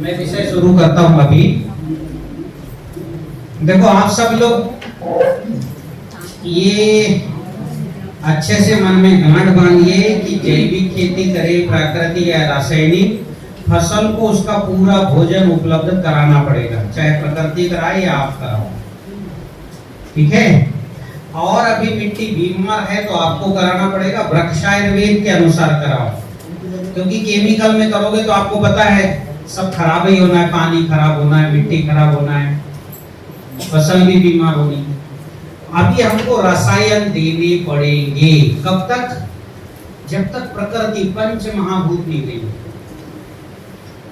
मैं विषय शुरू करता हूं अभी। देखो आप सब लोग ये अच्छे से मन में गांठ बांधिए कि जैविक खेती करे, प्राकृतिक या रासायनिक, फसल को उसका पूरा भोजन उपलब्ध कराना पड़ेगा, चाहे प्रकृति कराए या आप कराओ। ठीक है। और अभी मिट्टी बीमार है तो आपको कराना पड़ेगा वृक्ष आयुर्वेद के अनुसार कराओ, क्योंकि केमिकल में करोगे तो आपको पता है सब खराब ही होना है, पानी खराब होना है, मिट्टी खराब होना है, फसल भी बीमार होगी। अभी हमको रसायन देने पड़ेंगे। कब तक? जब तक प्रकृति पंच महाभूत नहीं गई।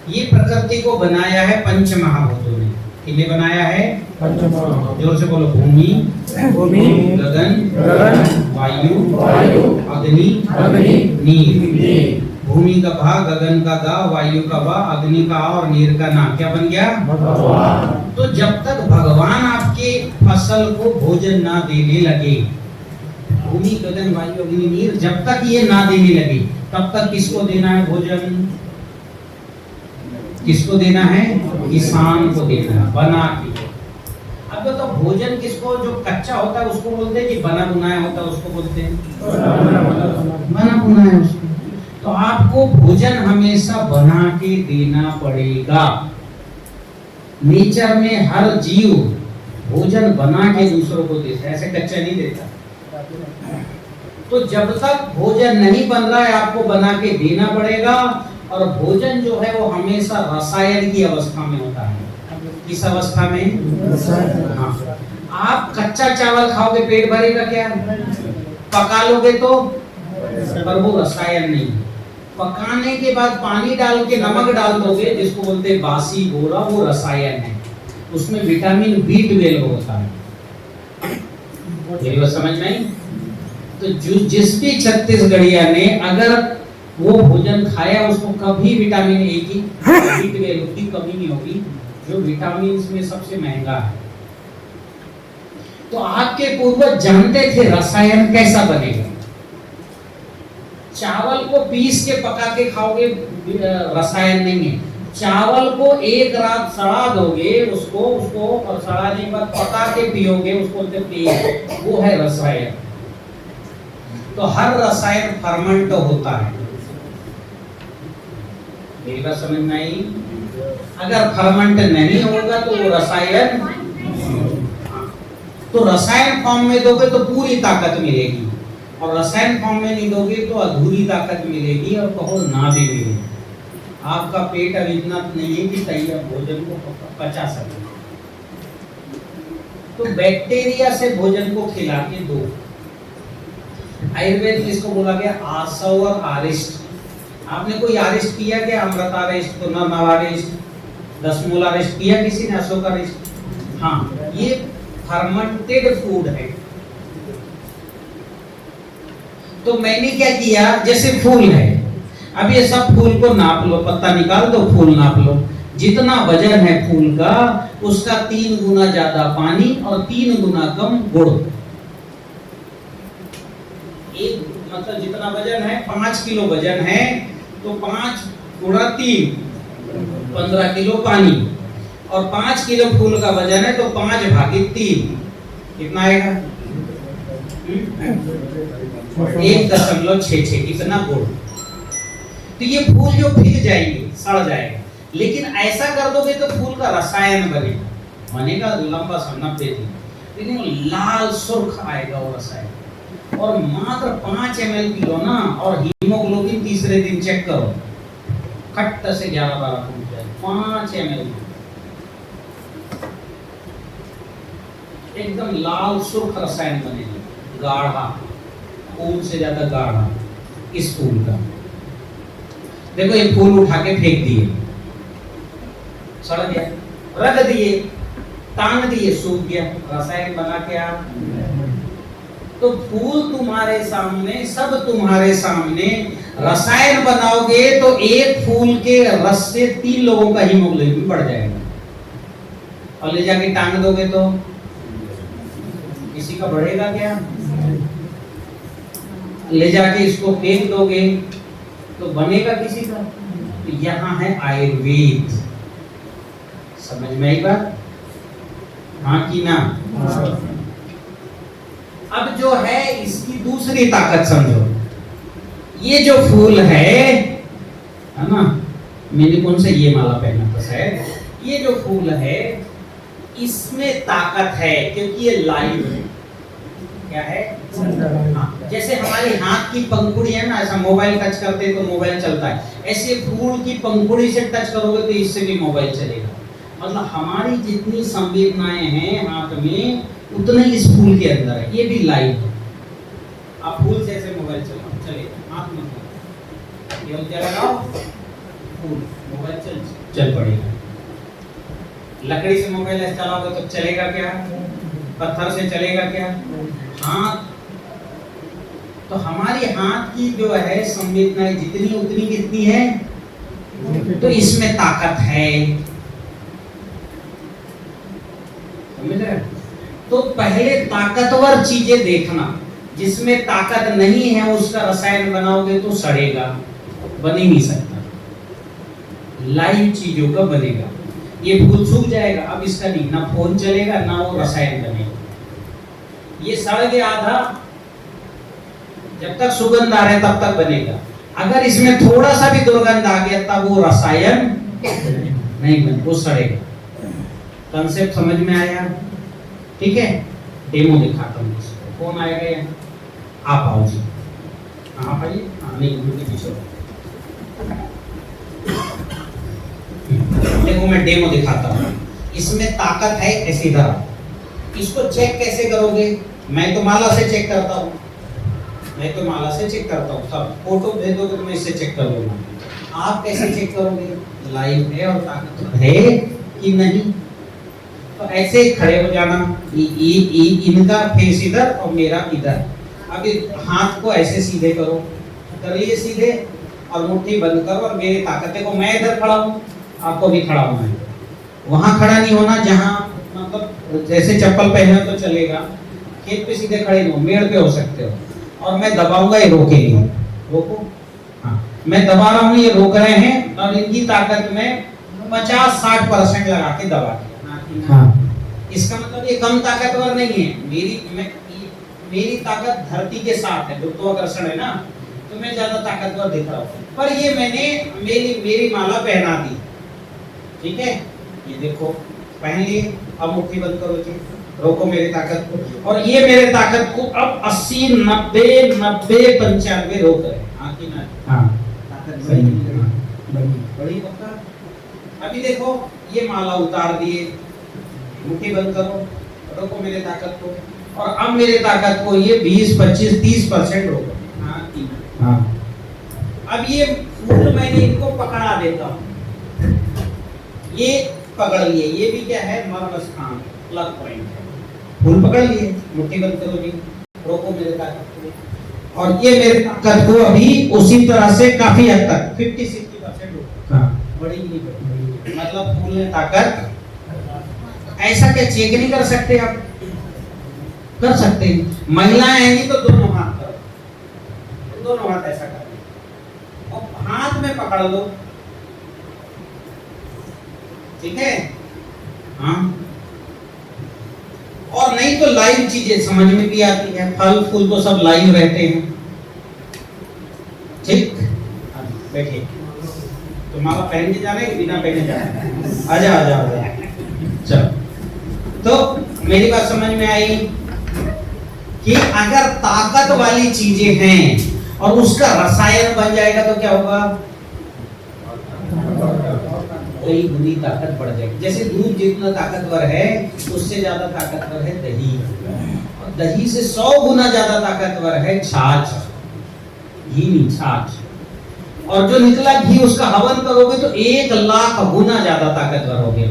ये प्रकृति को बनाया है पंच महाभूतों ने। किसने बनाया है? जोर से बोलो। भूमि, गगन, वायु, अग्नि, नीर। भूमि का भा, गगन का गा, वायु का वा, अग्नि का आ और नीर का ना। क्या बन गया? भगवान। तो जब तक भगवान आपके फसल को भोजन ना देने लगे, भूमि, गगन, वायु, अग्नि, नीर जब तक ये ना देने लगे, तब तक किसको देना है भोजन? किसको देना है? किसान को देना है, बना के। अब तो भोजन किसको, जो कच्चा होता है उसको बोलते हैं कि बना बुनाया होता है उसको बोलते हैं बना बुनाया उसको। तो आपको भोजन हमेशा बना के देना पड़ेगा। नेचर में हर जीव भोजन बना के दूसरों को देता है, ऐसे कच्चा नहीं देता। तो जब तक भोजन नहीं बन रहा है आपको बना के देना पड़ेगा। और भोजन जो है वो हमेशा रसायन की अवस्था में होता है। किस अवस्था में? हाँ। आप कच्चा चावल खाओगे पेट भरेगा क्या? पका लोगे तो, पर वो रसायन नहीं। पकाने के बाद पानी डाल के नमक डाल दोगे, जिसको बोलते हैं बासी गोरा, वो रसायन है। उसमें विटामिन B12 होता है। मेरी बात समझ में आई? तो जिस भी छत्तीसगढ़िया ने अगर वो भोजन खाया, उसको कभी विटामिन A की B12 की कमी नहीं होगी, जो विटामिन में सबसे महंगा है। तो आपके पूर्वज जानते थे रसायन कैसा बनेगा। चावल को पीस के पका के खाओगे, रसायन नहीं है। चावल को एक रात सड़ा दोगे, उसको और सड़ाने के बाद पका के पियोगे, उसको पिए, वो है रसायन। तो हर रसायन फर्मेंट होता है। मेरी बात समझ में आई? अगर फर्मेंट नहीं होगा तो वो रसायन, तो रसायन फॉर्म में दोगे तो पूरी ताकत मिलेगी, और रसायन फॉर्म में नहीं दोगे तो अधूरी ताकत मिलेगी, और कहो ना भी मिलेगी। आपका पेट अब इतना नहीं है कि तैयार भोजन को पचा सके। तो बैक्टीरिया से भोजन को खिला के दो। आयुर्वेद में इसको बोला गया आसव और आरिष्ट। आपने कोई आरिष्ट किया क्या? अमृत आरिष्ट, तो नवारिष्ट, दशमूल आरिष्ट किया किसी ने? अशोक आरिष्ट। हाँ, ये फर्मेंटेड फूड है। तो मैंने क्या किया, जैसे फूल है, अब ये सब फूल को नाप लो, पत्ता निकाल दो, फूल नाप लो। जितना वजन है फूल का, उसका 3 गुना ज्यादा पानी और 3 गुना कम गुड़। एक मतलब जितना वजन है, 5 किलो वजन है, तो 5 गुणा 3, 15 किलो पानी। और 5 किलो फूल का वजन है तो 5 भागे 3, कितना आएगा? 1.66। कितना गुड़? तो ये फूल जो भीग जाएंगे, सड़ जाएगा। लेकिन ऐसा कर दोगे तो फूल का रसायन बनेगा लंबा सा 90 दिन, लेकिन वो लाल सुर्ख आएगा वो रसायन। और मात्र 5 ml पी लो ना, और हीमोग्लोबिन तीसरे दिन चेक करो, खट्ट से 11-12 पहुंच जाए। 5 ml एकदम लाल सुर्ख रसायन बनेगा, गाढ़ा, फूल से ज्यादा गाढ़ा इस फूल का। देखो ये फूल उठा के फेंक दिए, सड़ गया, रख दिए, टांग दिए, सूख गया, रसायन बना के आप। तो फूल तुम्हारे सामने, सब तुम्हारे सामने, रसायन बनाओगे तो एक फूल के रस से 3 लोगों का हीमोग्लोबिन बढ़ जाएगा। और ले जाके टांग दोगे तो किसी का बढ़ेगा क्या? ले जाके इसको फेंक दोगे तो बनेगा किसी का? तो यहाँ है आयुर्वेद। समझ में आई बात? हाँ कि ना? अब जो है इसकी दूसरी ताकत समझो। ये जो फूल है ना, मैंने कौन सा ये माला पहना था शायद। ये जो फूल है इसमें ताकत है क्योंकि ये लाइव है। क्या है? हाँ, जैसे हमारे हाथ की पंखुड़ी है ना, ऐसा मोबाइल टच करते हैं तो मोबाइल चलता है, ऐसे फूल की पंखुड़ी से टच करोगे तो इससे भी मोबाइल चलेगा। मतलब हमारी जितनी संवेदनाएं हैं हाथ में उतना ही इस फूल के अंदर है। ये भी लाइव है। आप फूल से ऐसे मोबाइल चलेगा, हाथ में ये लगाओ फूल, मोबाइल चल पड़ेगा। लकड़ी से मोबाइल ऐसे चलाओगे तो चलेगा क्या? पत्थर से चलेगा क्या? हाथ। तो हमारी हाथ की जो है संवेदनाएं जितनी उतनी कितनी है, तो इसमें ताकत है। समझ रहे? तो पहले ताकतवर चीजें देखना, जिसमें ताकत नहीं है उसका रसायन बनाओगे तो सड़ेगा, बन ही नहीं सकता। लाइव चीजों का बनेगा। ये फूल सूख जाएगा, अब इसका नहीं, ना फोन चलेगा ना वो रसायन बनेगा। ये सड़ गया आधा, जब तक सुगंध आ रहा है तब तक बनेगा। अगर इसमें थोड़ा सा भी दुर्गंध आ गया तब वो रसायन नहीं बने, वो सड़ेगा। कंसेप्ट समझ में आया? ठीक है, डेमो दिखाता हूँ। कौन आएगा यहाँ? आप आओ जी। हाँ भाई, नहीं उनके पीछे। देखो मैं डेमो दिखाता हूँ। इसमें ताकत है, ऐसी तरह। इसको चेक कैसे करोगे? मैं तो माला से चेक करता हूँ, सब फोटो भेज दोगे तो मैं इससे चेक कर लूंगा। आप कैसे चेक करोगे? लाइव है और ताकत है कि नहीं। तो ऐसे ही खड़े हो जाना, इनका फेस इधर और मेरा इधर। अभी हाथ को ऐसे सीधे करो, कर लिए सीधे, और मुट्ठी बंद करो और मेरी ताकत देखो। मैं इधर खड़ा हूँ, आपको भी खड़ा होना है। वहां खड़ा नहीं होना जहां, मतलब जैसे चप्पल पहने तो चलेगा, खेत पे सीधे खड़े नहीं हो, मेड़ पे हो सकते हो। और मैं दबाऊंगा, ये रोकेंगे। रोको। हाँ, मैं दबा रहा हूँ, ये रोक रहे हैं, और इनकी ताकत में 50-60% लगा के दबा दिया। हाँ, इसका मतलब ये कम ताकतवर नहीं है। मेरी ताकत धरती के साथ है, गुरुत्वाकर्षण है ना, तो मैं ज्यादा ताकतवर दिख रहा हूँ। पर ये मैंने मेरी माला पहना दी, ठीक है। ये देखो पहन लिए, अब मुट्ठी बंद करो जी, रोको मेरी ताकत को। और ये मेरे ताकत को अब 80, 90, 95 रोक रहे हैं। हाँ कि ना? हाँ, ताकत बड़ी पक्का। अभी देखो ये माला उतार दिए, मुट्ठी बंद करो, रोको मेरे ताकत को। और अब मेरे ताकत को ये 20, 25, 30% रोको। हाँ कि ना? हाँ। अब ये फूल मैंने इनको पकड़ा देता हूँ, ये पकड़ लिए। ये भी क्या है? मर्म स्थान, प्लग पॉइंट है। फूल पकड़ लिए, मुट्ठी बंद करो जी, रोको मेरे ताकत को। और ये मेरे ताकत को अभी उसी तरह से काफी हद तक 50-60% रोको। हाँ, बड़ी नहीं बड़ी, मतलब फूल ने ताकत। ऐसा क्या चेक नहीं कर सकते आप? कर सकते हैं। महिलाएं आएंगी तो दोनों हाथ करो, दोनों हाथ ऐसा करो और हाथ में पकड़ लो, ठीक है। हाँ, और नहीं तो लाइव चीजें समझ में भी आती है। फल फूल तो सब लाइव रहते हैं, ठीक। बैठिए। तो माला पहन के जाना है कि बिना पहने जाना है? आजा आजा आजा। चलो, तो मेरी बात समझ में आई कि अगर ताकत वाली चीजें हैं और उसका रसायन बन जाएगा तो क्या होगा? कई गुनी ताकत बढ़ जाएगी। जैसे दूध जितना ताकतवर है उससे ज्यादा ताकतवर है दही, और दही से 100 गुना ज्यादा ताकतवर है छाछ, घी नहीं छाछ। और जो निकला घी उसका हवन करोगे तो 1 लाख गुना ज्यादा ताकतवर हो गया।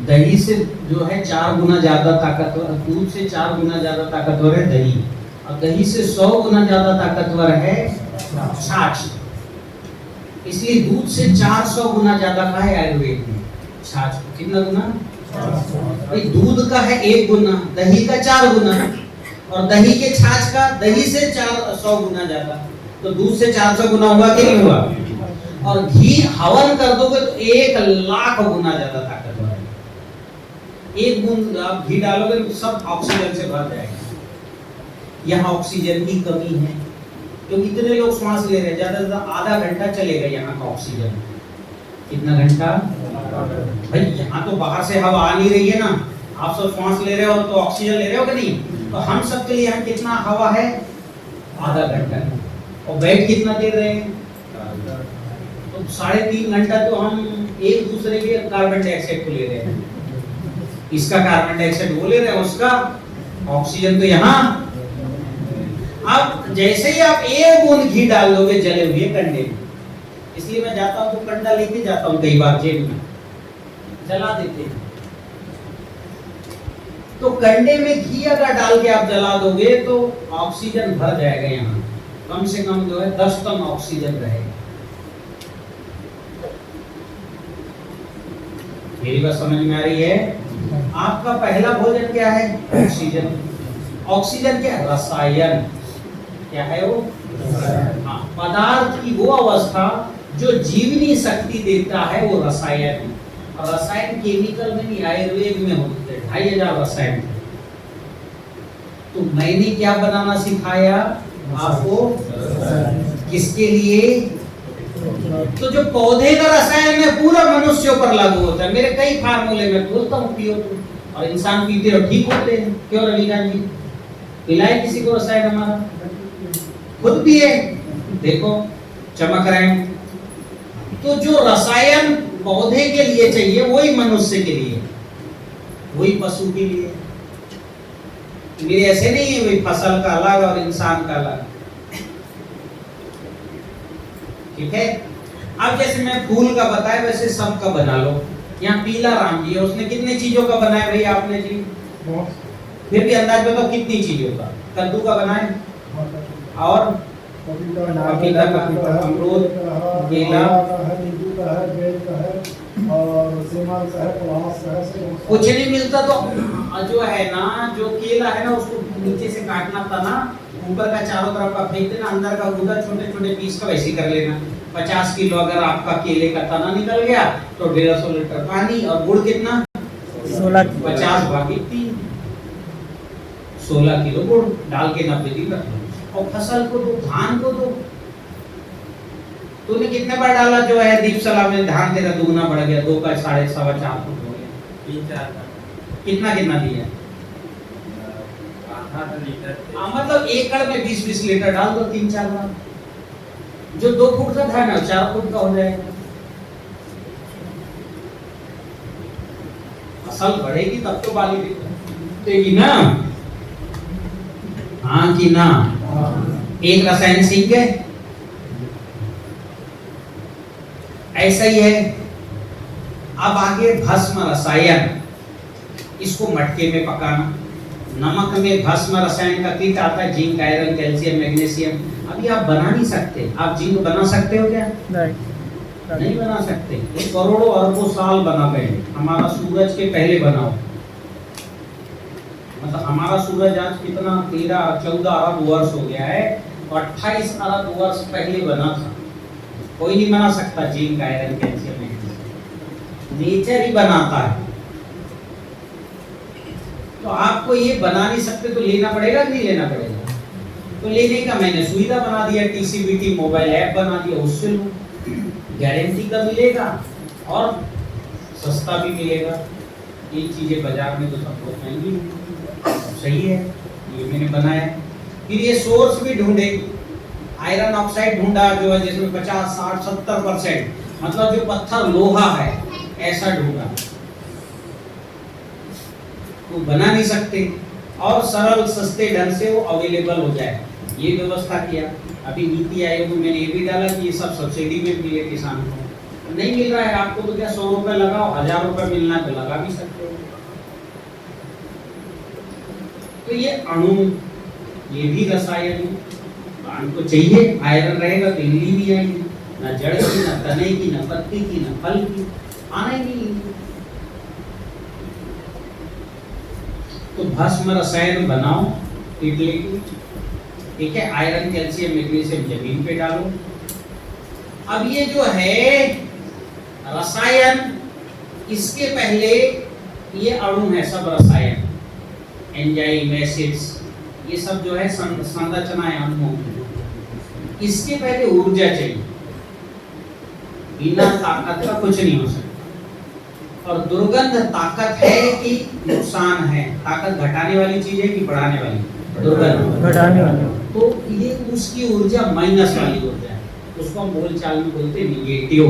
दही से जो है 4 गुना ज्यादा ताकतवर, दूध से 4 गुना ज्यादा ताकतवर है दही, और दही से 100 गुना ज्यादा ताकतवर है छाछ। इसलिए दूध से 400 गुना ज्यादा का है आयुर्वेद में छाछ। कितना गुना? भाई दूध का है 1 गुना, दही का 4 गुना, और दही के छाछ का दही से 400 गुना ज्यादा। तो दूध से 400 गुना हुआ कि नहीं हुआ? और घी हवन कर दोगे तो 1,00,000 गुना ज्यादा ताकतवर है। एक बूंद आप घी डालोगे तो सब ऑक्सीजन से भर जाएगा। यहाँ ऑक्सीजन की कमी है, क्योंकि इतने लोग श्वास ले रहे हैं, ज्यादा से ज्यादा आधा घंटा चलेगा यहाँ का ऑक्सीजन। कितना घंटा भाई? यहाँ तो बाहर से हवा आ नहीं रही है ना, आप सब श्वास ले रहे हो तो ऑक्सीजन ले रहे हो कि नहीं? तो हम सबके लिए यहाँ कितना हवा है? आधा घंटा। और बैठ कितना देर रहे हैं? तो 3.5 घंटा तो हम एक दूसरे के कार्बन डाइऑक्साइड को ले रहे हैं। इसका कार्बन डाइऑक्साइड वो ले रहे हैं, उसका ऑक्सीजन तो यहाँ। अब जैसे ही आप एक बूंद घी डाल दोगे जले हुए कंडे में, इसलिए मैं जाता हूं तो कंडा लेके जाता हूं कई बार जेब में, जला देते हैं। तो कंडे में घी अगर डाल के आप जला दोगे तो ऑक्सीजन भर जाएगा। यहाँ कम से कम जो है 10 टन ऑक्सीजन रहेगा। मेरी बात समझ में आ रही है? आपका पहला भोजन क्या है? ऑक्सीजन। ऑक्सीजन क्या है? रसायन। क्या है वो? हाँ, पदार्थ की वो अवस्था जो जीवनी शक्ति देता है वो रसायन। और रसायन केमिकल में नहीं, आयुर्वेद में होते हैं 2500 रसायन। तो मैंने क्या बनाना सिखाया आपको? किसके लिए? तो जो पौधे का रसायन है पूरा मनुष्यों पर लागू होता है। मेरे कई फार्मूले में बोलता हूँ पियो तो, और इंसान पीते और ठीक होते हैं। क्यों रविकांत जी? पिलाए किसी को रसायन? हमारा खुद भी है, देखो चमक रहे हैं। तो जो रसायन पौधे के लिए चाहिए वही मनुष्य के लिए, वही पशु के लिए। मेरे ऐसे नहीं है वही फसल का अलग और इंसान का अलग। ठीक है? अब जैसे मैं फूल का बताया वैसे सबका बना लो। यहाँ पीला राम जी है, उसने कितनी चीजों का बनाया भाई आपने जी? फिर भी अंदाज बताओ कितनी चीजों का? कद्दू का बनाए, और पपीता का, अमरूद, केला, कुछ नहीं मिलता। तो जो है ना, जो केला है ना उसको नीचे से काटना था ना, ऊपर का चारों तरफ का फेंक देना, अंदर का गुदा छोटे छोटे पीस का वैसे कर लेना। 50 किलो अगर आपका केले का तना निकल गया तो 150 लीटर पानी। और गुड़ कितना? 50 भागी 3, 16 किलो गुड़ डाल के 90 दिन रख लो। और फसल को तो, धान को तो तूने कितने बार डाला जो है दीप सलाह में? धान तेरा दुगना बढ़ गया, 2 का 4.5 फुट हो गया। 3-4 कितना कितना दिया? मतलब एकड़ में 20-20 लीटर डाल दो 3-4 बार। जो 2 फुट का था ना 4 फुट का हो जाएगा। फसल बढ़ेगी तब तो बाली देगी ना। हाँ कि ना? एक रसायन सीख गए। ऐसा ही है। अब आगे भस्म रसायन, इसको मटके में पकाना। नमक में भस्म रसायन का किट आता है, जिंक, आयरन, कैल्शियम, मैग्नीशियम। अभी आप बना नहीं सकते। आप जिंक बना सकते हो क्या? नहीं बना सकते। ये करोड़ों अरबों साल बना गए। हमारा सूरज के पहले बना हो, मतलब हमारा सूरज आज कितना 13-14 अरब वर्ष हो गया है, और 28 अरब वर्ष पहले बना था। कोई नहीं बना सकता zinc, iron, calcium, magnesium. Nature ही बनाता है। तो आपको ये बना नहीं सकते तो लेना पड़ेगा कि नहीं लेना पड़ेगा? तो लेने का मैंने सुविधा बना दिया, TCBT मोबाइल ऐप बना दिया, उससे लो, गारंटी का मिलेगा और सस्ता भी मिलेगा। ये चीजें बाजार में तो सब कुछ महंगी, सही है, ये मैंने बनाया। फिर ये सोर्स भी ढूंढे, आयरन ऑक्साइड ढूंढा जो है जिसमें 50, 60, 70%, मतलब जो पत्थर लोहा है ऐसा ढूंढा। तो बना नहीं सकते, और सरल सस्ते ढंग से वो अवेलेबल हो जाए, ये व्यवस्था किया। अभी नीति आयोग में मैंने ये भी डाला कि ये सब सब्सिडी में मिले किसान को। नहीं मिल रहा है आपको तो क्या 100 रुपए लगाओ, 1000 रुपए मिलना तो लगा भी सकते हो। तो ये अणु, ये भी रसायन हमको चाहिए। आयरन रहेगा तो इमली भी आएगी, ना जड़ की, ना तने की, ना पत्ती की, ना फल की, आना ही नहीं। तो भस्म रसायन बनाओ इडली की, ठीक है। आयरन, कैल्शियम, मैग्नीशियम जमीन पे डालो, अब ये जो है रसायन, इसके पहले ये अणु है, सब रसायन, एंजाइम, एसिड्स, ये सब जो है संरचना है अणुओं की। इसके पहले ऊर्जा चाहिए, बिना ताकत का कुछ नहीं हो सकता। और दुर्गंध ताकत है कि नुकसान है? ताकत घटाने वाली चीज है कि बढ़ाने वाली? दुर्गंध घटाने वाली। तो ये उसकी ऊर्जा माइनस वाली ऊर्जा है, उसको हम बोलचाल में बोलते हैं निगेटिव।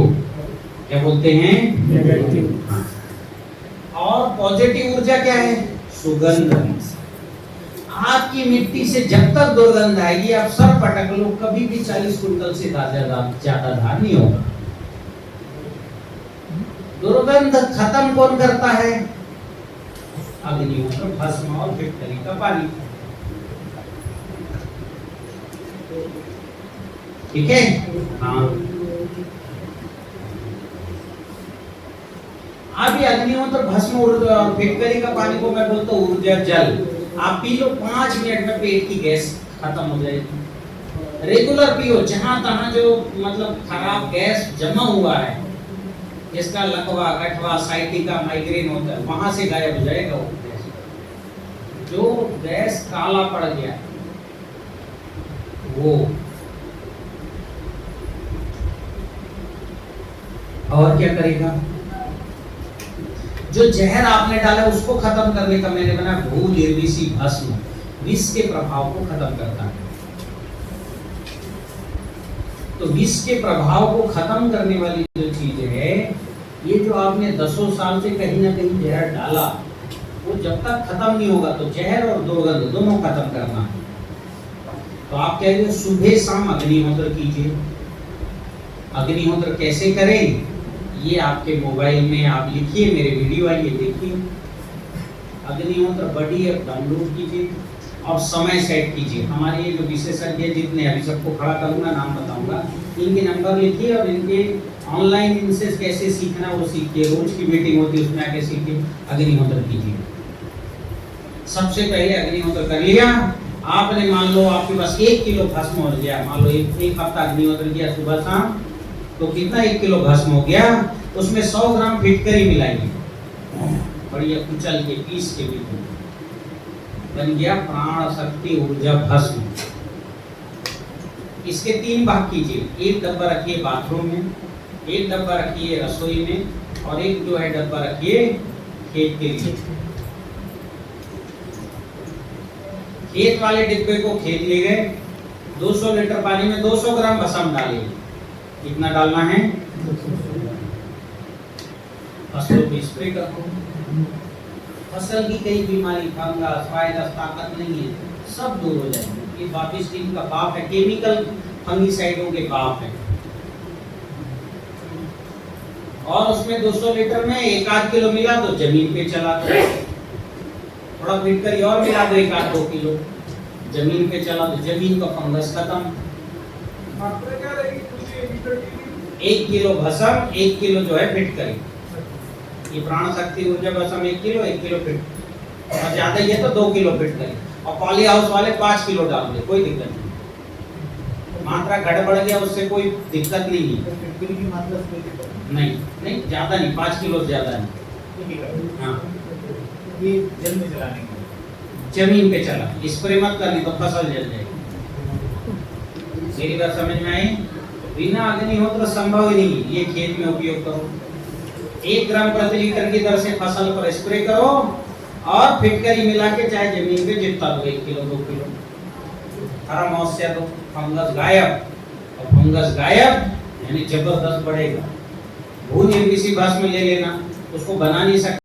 क्या बोलते हैं? नेगेटिव। और पॉजिटिव ऊर्जा क्या है? सुगंध। आपकी मिट्टी से जब तक दुर्गंध आएगी, आप सर पटक लो, कभी भी 40 कुंटल से ज्यादा धान नहीं होगा। दुर्गंध खत्म कौन करता है? अग्निहोत्र, भस्म और फिटकरी का पानी। ठीक है? हाँ। अभी अग्निहोत्र, भस्म और फिटकरी का पानी को मैं बोलता हूँ ऊर्जा जल। आप पी लो, 5 मिनट में पेट की गैस खत्म हो जाएगी। रेगुलर पियो, जहां तहां जो मतलब खराब गैस जमा हुआ है, जिसका लकवा, गठवा, साइटिका, माइग्रेन होता है, वहां से गायब हो जाएगा वो गैस। जो गैस काला पड़ गया वो। और क्या करेगा? जो जहर आपने डाला उसको खत्म करने का मैंने बना भू निर्विषी भस्म, विष के प्रभाव को खत्म करता है। तो विष के प्रभाव को खत्म करने वाली जो चीज है, ये जो आपने 10 साल से कहीं ना कहीं जहर डाला, वो जब तक खत्म नहीं होगा, तो जहर और दुर्गंध दोनों खत्म करना है। तो आप कह रहे हो सुबह शाम अग्निहोत्र कीजिए। अग्निहोत्र कैसे करें? ये आपके मोबाइल में आप लिखिए, मेरे वीडियो आइए देखिए। अग्निहोत्र बॉडी ऐप डाउनलोड कीजिए और समय सेट कीजिए। हमारे ये जो विशेषज्ञ जितने, अभी सबको खड़ा करूंगा, नाम बताऊंगा, इनके नंबर लिखिए और इनके ऑनलाइन इनसे कैसे सीखना वो सीखिए। रोज की मीटिंग होती है, उसमें आके सीखिए, अग्निहोत्र कीजिए। सबसे पहले अग्निहोत्र कर लिया आपने, मान लो आपके पास 1 किलो भस्म हो गया, मान लो एक हफ्ता अग्निहोत्र किया सुबह शाम, तो कितना 1 किलो भस्म हो गया। उसमें 100 ग्राम फिटकरी मिलाइए, बढ़िया कुचल के, पीस के, बिल्कुल बन गया प्राण शक्ति ऊर्जा भस्म। इसके 3 भाग कीजिए। एक डब्बा रखिए बाथरूम में, एक डब्बा रखिए रसोई में, और एक जो है डब्बा रखिए खेत के लिए। खेत वाले डिब्बे को खेत ले गए, 200 लीटर पानी में 200 ग्राम भस्म डालिए। कितना डालना है? फसलों को स्प्रे करो। फसल की कई बीमारी, फंगस, वायरस, ताकत नहीं है, सब दूर हो जाएंगे। ये 22 दिन का बाप है, केमिकल फंगिसाइडों के बाप है। और उसमें 200 लीटर में 1-8 किलो मिला तो जमीन पे चला दो। थोड़ा फिटकरी और मिला दो, 1-2 किलो जमीन पे चला दो, जमीन का फंगस खत्म। 1 किलो भस्म, 1 किलो जो है फिटकरी। ये प्राण शक्ति ऊर्जा भस्म 1 किलो, 1 किलो फिट, और ज्यादा ये तो 2 किलो फिटकरी। और पॉली हाउस वाले 5 किलो डाल दे, कोई दिक्कत नहीं। मात्रा गड़बड़ गया उससे कोई दिक्कत नहीं है। नहीं नहीं, ज्यादा नहीं, 5 किलो ज्यादा नहीं। हाँ, ये जल में चलाने के जमीन पे चला, स्प्रे मत करनी तो फसल जल जाएगी। मेरी बात समझ में आई? बिना अग्निहोत्र संभव ही नहीं। ये खेत में उपयोग करो, 1 ग्राम प्रति लीटर की दर से फसल पर स्प्रे करो, और फिटकरी मिला के चाहे जमीन पे जितना दो, 1 किलो 2 किलो, हरा मौसम दो, फंगस गायब। और फंगस गायब यानी जबरदस्त बढ़ेगा। भू निर्विषी भस्म ले लेना, उसको बना नहीं सकते।